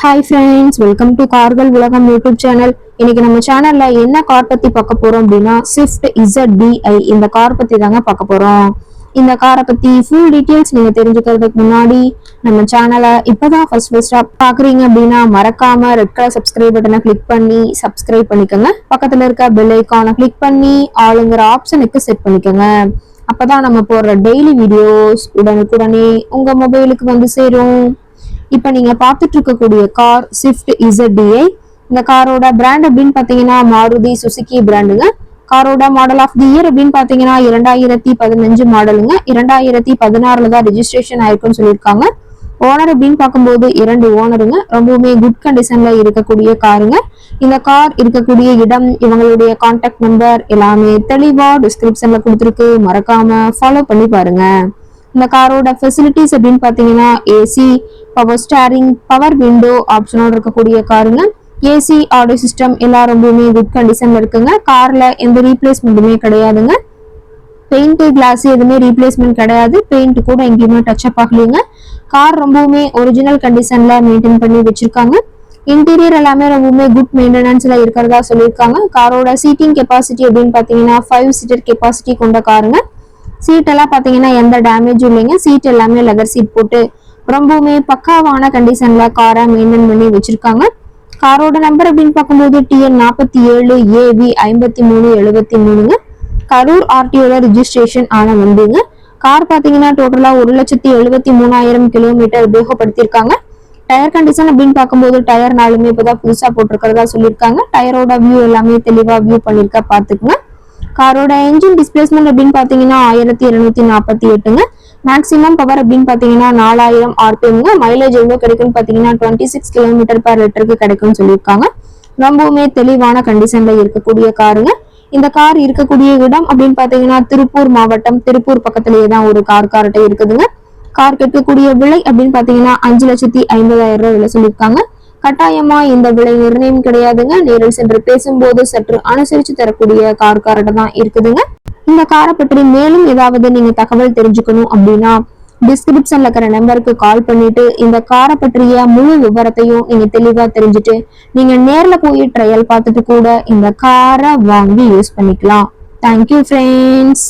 Hi friends, welcome to கார்கள் உலகம் YouTube channel. இன்னைக்கு நம்ம சேனல்ல என்ன கார் பத்தி பார்க்க போறோம் அப்படின்னா ஸ்விஃப்ட் ZDI இந்த கார் பத்தி தாங்க பார்க்க போறோம். இந்த காரை பத்தி ஃபுல் டீடைல்ஸ் நீங்க தெரிஞ்சுக்கிறதுக்கு முன்னாடி நம்ம சேனலை இப்பதான் ஃபர்ஸ்டா பாக்குறீங்க அப்படின்னா மறக்காம ரெட் கலர் சப்ஸ்கிரைப் பட்டனை கிளிக் பண்ணி சப்ஸ்கிரைப் பண்ணிக்கோங்க. பக்கத்துல இருக்க பெல் ஐக்கானை கிளிக் பண்ணி ஆளுங்கிற ஆப்ஷனுக்கு செட் பண்ணிக்கோங்க. அப்பதான் நம்ம போடுற டெய்லி வீடியோஸ் உடனுக்குடனே உங்க மொபைலுக்கு வந்து சேரும். இப்ப நீங்க பாத்துட்டு இருக்கக்கூடிய கார் ஸ்விஃப்ட் ZDI. இந்த காரோட பிராண்ட் அப்படின்னு பாத்தீங்கன்னா மாருதி சுசுகி பிராண்டுங்க. காரோட மாடல் ஆஃப் தி இயர் அப்படின்னு பாத்தீங்கன்னா 2015 மாடலுங்க. 2016 தான் ரெஜிஸ்ட்ரேஷன் ஆயிருக்குன்னு சொல்லியிருக்காங்க. ஓனர் அப்படின்னு பார்க்கும்போது 2 ஓனருங்க. ரொம்பவுமே குட் கண்டிஷன்ல இருக்கக்கூடிய காருங்க. இந்த கார் இருக்கக்கூடிய இடம், இவங்களுடைய கான்டாக்ட் நம்பர் எல்லாமே தெளிவா டிஸ்கிரிப்ஷன்ல கொடுத்துருக்கு. மறக்காம ஃபாலோ பண்ணி பாருங்க. இந்த காரோட ஃபெசிலிட்டிஸ் அப்படின்னு பாத்தீங்கன்னா AC, power steering, power window ஆப்ஷனோட இருக்கக்கூடிய காருங்க. ஏசி, ஆடியோ சிஸ்டம் எல்லாம் ரொம்பவுமே குட் கண்டிஷன்ல இருக்குங்க. கார்ல எந்த ரீப்ளேஸ்மெண்ட்டுமே கிடையாதுங்க. பெயிண்ட், கிளாஸ் எதுவுமே ரீப்ளேஸ்மெண்ட் கிடையாது. பெயிண்ட் கூட எங்கேயுமே டச் அப் ஆகலைங்க. கார் ரொம்பவுமே ஒரிஜினல் கண்டிஷன்ல மெயின்டைன் பண்ணி வச்சிருக்காங்க. இன்டீரியர் எல்லாமே ரொம்பவுமே குட் மெயின்டெனன்ஸ்ல இருக்கிறதா சொல்லியிருக்காங்க. காரோட சீட்டிங் கெப்பாசிட்டி அப்படின்னு பாத்தீங்கன்னா 5 சீட்டர் கெப்பாசிட்டி கொண்ட காருங்க. சீட் எல்லாம் பாத்தீங்கன்னா எந்த டேமேஜும் இல்லைங்க. சீட் எல்லாமே லெதர் சீட் போட்டு ரொம்பவுமே பக்காவான கண்டிஷன்ல காரை மெயின்டைன் பண்ணி வச்சிருக்காங்க. காரோட நம்பர் அப்படின்னு பார்க்கும்போது TN 47 AV 5373 கரூர் RTOல ரிஜிஸ்ட்ரேஷன் ஆன வண்டிங்க. கார் பாத்தீங்கன்னா டோட்டலா 1,73,000 கிலோமீட்டர் உபயோகப்படுத்திருக்காங்க. டயர் கண்டிஷன் அப்படின்னு பார்க்கும்போது டயர் நாலுமே இப்பதான் புதுசா போட்டிருக்கிறதா சொல்லியிருக்காங்க. டயரோட வியூ எல்லாமே தெளிவா வியூ பண்ணிருக்கா பாத்துக்குங்க. காரோட என்ஜின் டிஸ்பிளேஸ்மெண்ட் அப்படின்னு பாத்தீங்கன்னா 1248ங்க. மேக்ஸிமம் பவர் அப்படின்னு பாத்தீங்கன்னா 4000 RPM. மைலேஜ் எவ்வளவு கிடைக்கும்னு பாத்தீங்கன்னா 26 km/லிட்டருக்கு கிடைக்கும்னு சொல்லியிருக்காங்க. ரொம்பவுமே தெளிவான கண்டிஷன்ல இருக்கக்கூடிய காருங்க. இந்த கார் இருக்கக்கூடிய இடம் அப்படின்னு பாத்தீங்கன்னா திருப்பூர் மாவட்டம், திருப்பூர் பக்கத்திலேயே தான் ஒரு கார்ட்டை இருக்குதுங்க. கார் கேட்கக்கூடிய விலை அப்படின்னு பாத்தீங்கன்னா 5,50,000 ரூபாய் விலை சொல்லியிருக்காங்க. கட்டாயமா இந்த விலை நிர்ணயம் கிடையாதுங்க. நேரில் சென்று பேசும்போது சற்று அனுசரிச்சு தரக்கூடிய கார்ட்ட தான் இருக்குதுங்க. இந்த காரை பற்றி மேலும் ஏதாவது நீங்க தகவல் தெரிஞ்சுக்கணும் அப்படின்னா டிஸ்கிரிப்ஷன்ல இருக்கிற நம்பருக்கு கால் பண்ணிட்டு இந்த காரை பற்றிய முழு விவரத்தையும் நீங்க தெளிவா தெரிஞ்சுட்டு நீங்க நேர்ல போய் ட்ரையல் பார்த்துட்டு கூட இந்த காரை வாங்கி யூஸ் பண்ணிக்கலாம். Thank you friends.